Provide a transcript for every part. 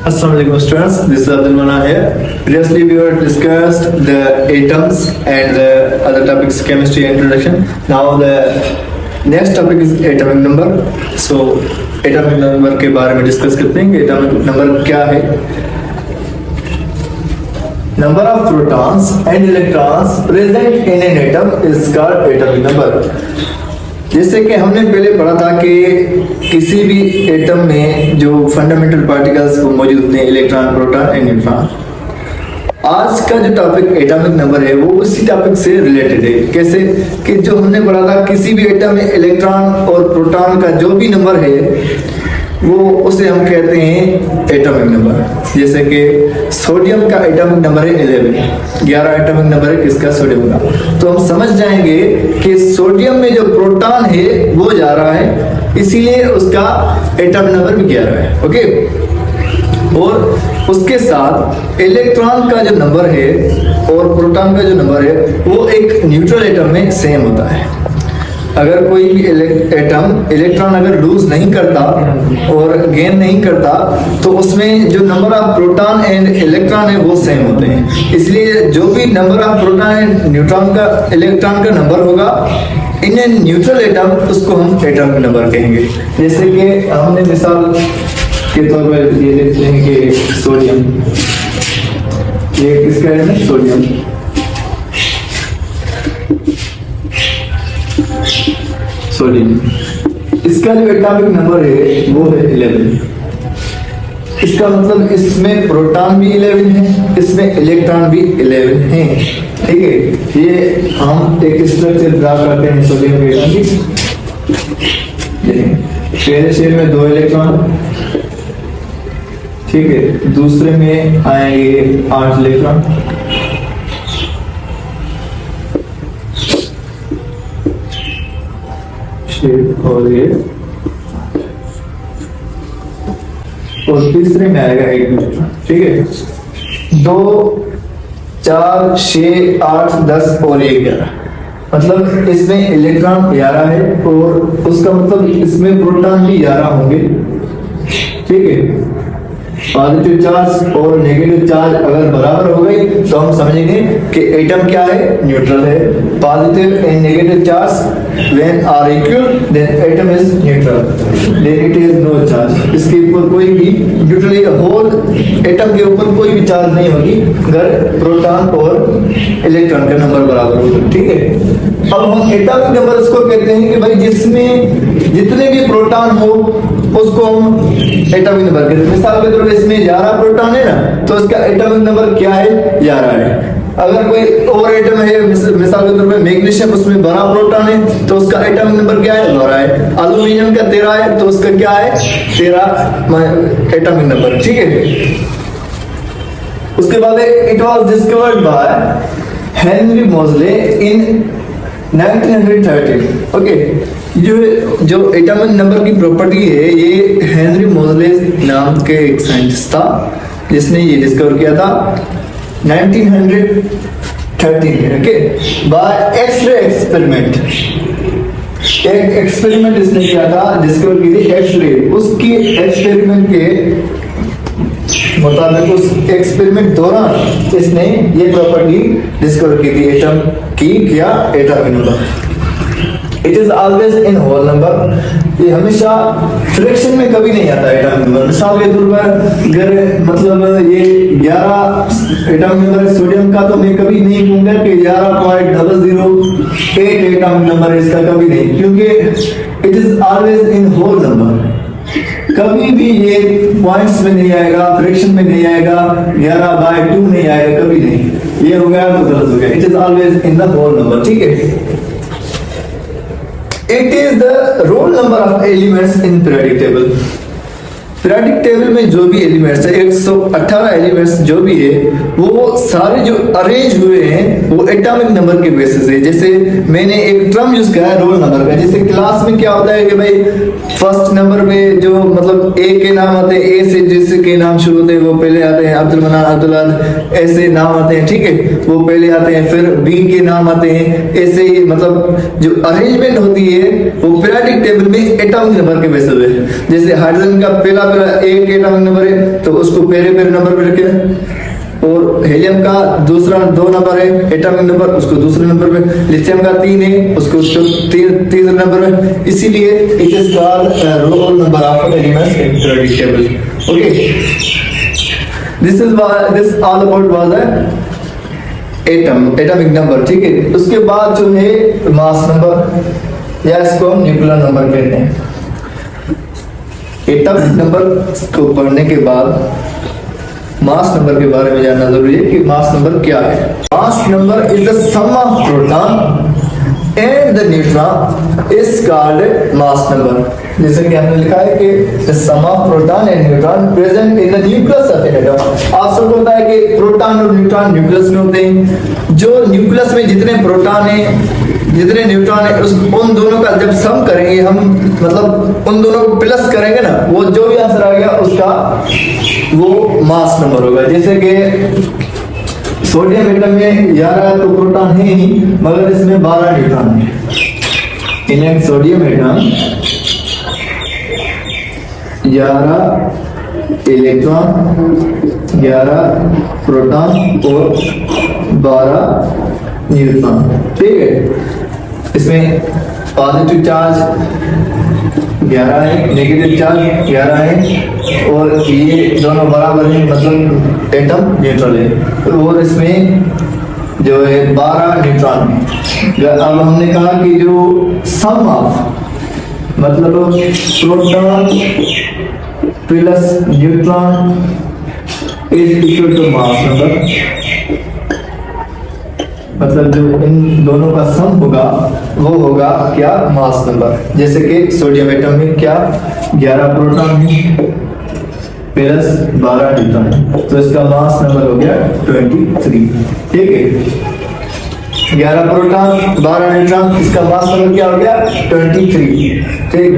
Assalamualaikum students, this is Abdul Manan here. Previously we were discussed the atoms and the other topics, chemistry introduction. Now the next topic is atomic number. So atomic number के बारे में discuss करते हैं कि atomic number क्या है. Number of protons and electrons present in an atom is called atomic number. जैसे कि हमने पहले पढ़ा था कि किसी भी एटम में जो फंडामेंटल पार्टिकल्स वो मौजूद होते हैं, इलेक्ट्रॉन, प्रोटॉन एंड न्यूट्रॉन. आज का जो टॉपिक एटॉमिक नंबर है वो उसी टॉपिक से रिलेटेड है. कैसे कि जो हमने पढ़ा था किसी भी एटम में इलेक्ट्रॉन और प्रोटॉन का जो भी नंबर है वो उसे हम कहते हैं एटॉमिक नंबर. जैसे कि सोडियम का एटॉमिक नंबर है 11 एटॉमिक नंबर है किसका, सोडियम का. तो हम समझ जाएंगे कि सोडियम में जो प्रोटॉन है वो 11 है, इसीलिए उसका एटॉमिक नंबर भी 11 है. ओके. और उसके साथ इलेक्ट्रॉन का जो नंबर है और प्रोटॉन का जो नंबर है वो एक न्यूट्रल एटम में सेम होता है. अगर कोई भी एटम इलेक्ट्रॉन अगर लूज नहीं करता और गेन नहीं करता तो उसमें जो number of proton and electron है वो सेम होते हैं. इसलिए जो भी number of proton and neutron का इलेक्ट्रॉन का नंबर होगा इन ए न्यूट्रल एटम उसको हम एटॉमिक नंबर कहेंगे. जैसे कि हमने मिसाल के तौर पर ये देखते हैं कि सोडियम, ये किसका है, सोडियम. सोडियम इसका जो एटॉमिक नंबर है वो है 11. इसका मतलब इसमें प्रोटॉन भी 11 है, इसमें इलेक्ट्रॉन भी 11 है. ठीक है. ये हम एक स्ट्रक्चर ड्रा करते हैं सोडियम के एटम की. पहले शेल में 2 इलेक्ट्रॉन, ठीक है. दूसरे में आएंगे 8 इलेक्ट्रॉन. और ये और तीसरे में आएगा 1 इलेक्ट्रॉन. ठीक है. 2 4 6 8 10 और 11. मतलब इसमें इलेक्ट्रॉन 11 है और उसका मतलब इसमें प्रोटॉन भी 11 होंगे. ठीक है. पॉजिटिव चार्ज और नेगेटिव चार्ज अगर बराबर हो गई तो हम समझेंगे कि एटम क्या है, न्यूट्रल है. Positive and negative charge when are equal then atom is neutral, then it is no charge. इसके ऊपर कोई भी न्यूट्रल होल एटम के ऊपर कोई भी चार्ज नहीं होगी अगर प्रोटॉन और इलेक्ट्रॉन का नंबर बराबर होगा. ठीक है. अब हम एटॉमिक नंबर उसको कहते हैं कि भाई जिसमें जितने भी प्रोटॉन हो उसको हम एटॉमिक नंबर कहते हैं. मिसाल के तौर पर इसमें 11 प्रोटॉन है ना, तो उसका एटॉमिक नंबर क्या है, 11 है. अगर कोई और एटम है मिसाल के तौर पे मैग्नीशियम, उसमें 12 प्रोटॉन है तो उसका एटॉमिक नंबर क्या है, 12 है. एल्युमिनियम का 13 है तो उसका क्या है, 13 एटॉमिक नंबर. ठीक है. उसके बाद it was discovered by Henry Moseley in 1913. Okay. जो एटॉमिक नंबर की प्रॉपर्टी है ये हेनरी मोज़ले नाम के एक साइंटिस्ट था जिसने ये डिस्कवर किया था 1913 में. ओके. By X-ray experiment. एक एक्सपेरिमेंट इसने किया था, डिस्कवर की थी एक्सरे. उसकी एक्सपेरिमेंट के मुताबिक उस एक्सपेरिमेंट दौरान इसने ये प्रॉपर्टी डिस्कवर की थी एटम की, क्या, atomic number. It is always in whole number. ये हमेशा फ्रैक्शन में कभी नहीं आता एटॉमिक नंबर. मिसाल के तौर पर अगर मतलब ये 11 एटॉमिक नंबर है सोडियम का तो मैं कभी नहीं कहूंगा कि 11.008 एटॉमिक नंबर है इसका, कभी नहीं, क्योंकि it is always in whole number. कभी भी ये पॉइंट्स में नहीं आएगा, फ्रैक्शन में नहीं आएगा, 11/2 नहीं आएगा, कभी नहीं. ये हो गया तो गलत हो गया. It is always in the whole number. ठीक है. It is the roll number of elements in periodic table. Periodic table में जो भी एलिमेंट्स है 118 एलिमेंट्स जो भी है वो सारे जो अरेंज हुए हैं वो एटॉमिक नंबर के बेसिस है। जैसे मैंने एक टर्म यूज किया है रोल नंबर का। जैसे क्लास में क्या होता है कि भाई फर्स्ट नंबर पे जो मतलब ए के नाम आते हैं, ए से जिसके नाम शुरू होते हैं वो पहले आते हैं, अब्दुल मनान, अब्दुल्लाह ऐसे नाम आते हैं, ठीक है, वो पहले आते हैं। फिर बी के नाम आते हैं, ऐसे ही मतलब जो अरेंजमेंट होती है वो पीरियोडिक टेबल में एटॉमिक नंबर के बेसिस है। जैसे हाइड्रोजन का पहला अगर एक एटॉमिक नंबर है तो उसको पेरे पेरे नंबर पे रखें, और हेलियम का दूसरा 2 नंबर है एटॉमिक नंबर, उसको दूसरे नंबर पे, लिथियम का 3 है उसको तीसरे नंबर पे, इसीलिए it is called roll number of elements in periodic table. Okay, this all about was atomic number. ठीक है, उसके बाद जो है मास नंबर, या इसको हम न्यूक्लियर नंबर कहते हैं। एटॉमिक नंबर को पढ़ने के बाद मास नंबर के बारे में जानना जरूरी है कि मास नंबर क्या है। Mass number is the sum of proton and the neutron is called mass number. जैसे कि हमने लिखा है कि the sum of proton and neutron present in the nucleus of an atom. आप सबको पता है कि प्रोटॉन और न्यूट्रॉन न्यूक्लियस में होते हैं। जो न्यूक्लियस में जितने प्रोटॉन है, जितने न्यूट्रॉन है, उन दोनों का जब सम करेंगे हम, मतलब उन दोनों को प्लस करेंगे ना, वो जो भी आंसर आ गया उसका वो मास नंबर होगा। जैसे कि सोडियम एटम में 11 तो प्रोटॉन है ही, मगर इसमें 12 न्यूट्रॉन है। इन सोडियम एटम 11 इलेक्ट्रॉन, 11 प्रोटॉन और 12 न्यूट्रॉन। ठीक है, इसमें पॉजिटिव चार्ज 11 है, नेगेटिव चार्ज 11 है, और ये दोनों बराबर है, मतलब एटम न्यूट्रल है। और इसमें जो है 12 न्यूट्रॉन है। अब हमने कहा कि जो सम ऑफ, मतलब proton plus neutron is equal to mass number, मतलब जो इन दोनों का सम होगा वो होगा क्या, मास नंबर। जैसे कि सोडियम एटम में क्या 11 प्रोटॉन है प्लस 12 न्यूट्रॉन है, तो इसका मास नंबर हो गया 23। ठीक है, 11 प्रोटॉन 12 न्यूट्रॉन, इसका मास नंबर क्या हो गया 23। ठीक,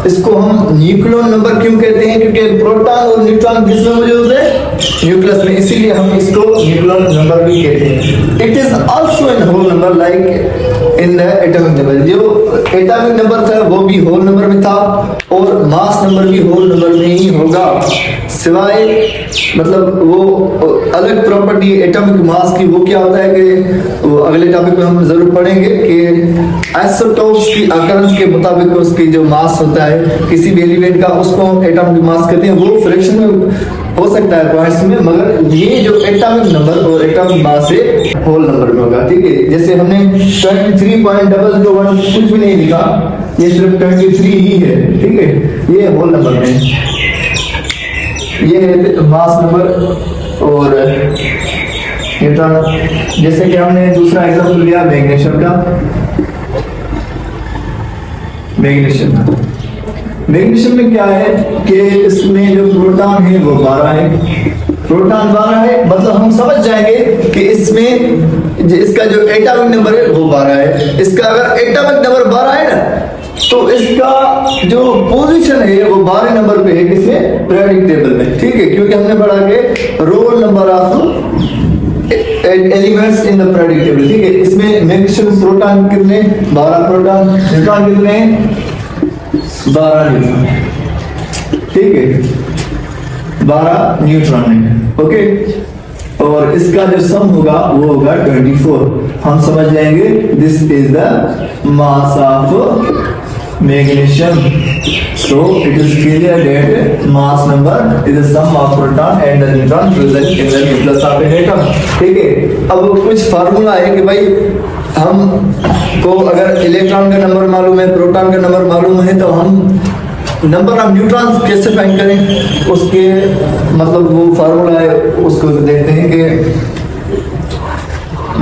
इसको हम न्यूक्लियर नंबर क्यों कहते हैं, क्योंकि प्रोटॉन और न्यूट्रॉन किसमें मौजूद है, न्यूक्लियस में, इसीलिए हम इसको न्यूक्लियर नंबर भी कहते हैं। It is also in whole number like in the atomic number. जो एटॉमिक नंबर था वो भी होल नंबर में था, और मास नंबर भी होल नंबर में ही होगा, सिवाय मतलब वो अलग प्रॉपर्टी एटॉमिक मास की, वो क्या होता है कि वो अगले टॉपिक में हम जरूर पढ़ेंगे कि आइसोटोप्स की अकरेंस के मुताबिक उसकी जो मास होता है किसी भी एलिमेंट का, उसको एटॉमिक मास कहते हैं। वो फ्रैक्शन में हो सकता है पॉइंट्स में, मगर ये जो एटॉमिक नंबर और एटॉमिक मास है होल नंबर में होगा। ठीक है, जैसे हमने 23.001 कुछ भी नहीं लिखा, ये सिर्फ 23 ही है। ठीक है, ये होल नंबर में, ये है मास नंबर और न्यूट्रॉन। जैसे कि हमने दूसरा एग्जांपल लिया मैग्नीशियम का। मैग्नीशियम में क्या है कि इसमें जो प्रोटॉन है वो 12 है, प्रोटॉन 12 है, मतलब हम समझ जाएंगे कि इसमें इसका जो एटॉमिक नंबर है वो 12 है। इसका अगर एटॉमिक नंबर 12 है ना, तो इसका जो पोजीशन है वो 12 नंबर पे है, किसमें, पीरियोडिक टेबल में। ठीक है, क्योंकि हमने पढ़ा कि roll number of elements in the periodic table. ठीक है, इसमें मैग्नीशियम प्रोटॉन कितने, 12 प्रोटॉन, न्यूट्रॉन कितने, 12 न्यूट्रॉन। ठीक है, 12 न्यूट्रॉन है। ओके, और इसका जो सम होगा वो होगा 24। हम समझ जाएंगे this is the mass of magnesium, so it is clear that mass number is the sum of proton and the neutron present in the nucleus of an atom। ठीक है, अब कुछ फार्मूला है कि भाई हम को अगर इलेक्ट्रॉन का नंबर मालूम है, प्रोटॉन का नंबर मालूम है, तो हम नंबर ऑफ न्यूट्रॉन्स कैसे फाइंड करें, उसके मतलब वो फार्मूला है, उसको देखते हैं कि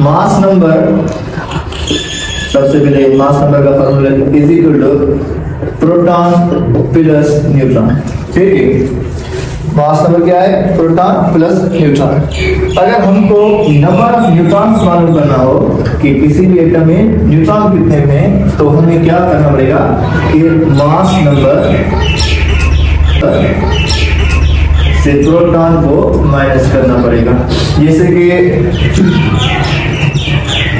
मास नंबर, सबसे पहले मास नंबर का formula is equal to proton plus neutron. ठीक है, मास नंबर क्या है, प्रोटॉन प्लस न्यूट्रॉन। अगर हमको नंबर ऑफ न्यूट्रॉन्स मालूम करना हो कि किसी भी एटम में न्यूट्रॉन कितने में, तो हमें क्या करना पड़ेगा कि मास नंबर से प्रोटॉन को माइनस करना पड़ेगा। जैसे कि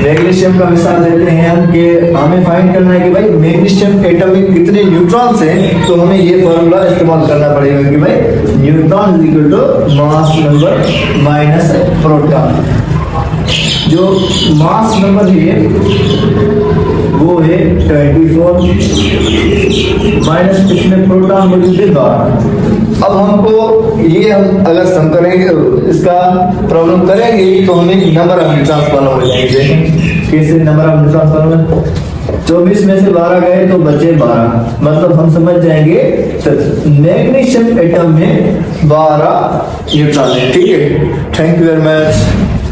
मैग्नीशियम का मिसाल देते हैं हम कि हमें फाइंड करना है कि भाई मैग्नीशियम एटम में कितने न्यूट्रॉन्स हैं, तो हमें ये फॉर्मूला इस्तेमाल करना पड़ेगा कि भाई neutron is equal to mass number minus proton. जो मास नंबर है वो है 24 माइनस इसमें प्रोटॉन मौजूद है 12। अब हमको ये हम अगर सम करेंगे इसका प्रॉब्लम करेंगे तो हमें नंबर ऑफ न्यूट्रॉन्स मालूम हो जाएंगे। कैसे नंबर ऑफ न्यूट्रॉन्स मालूम है? 24 में से 12 गए तो बचे 12, मतलब हम समझ जाएंगे मैग्नीशियम एटम में 12 न्यूट्रॉन है। ठीक है, थैंक यू वेरी मच।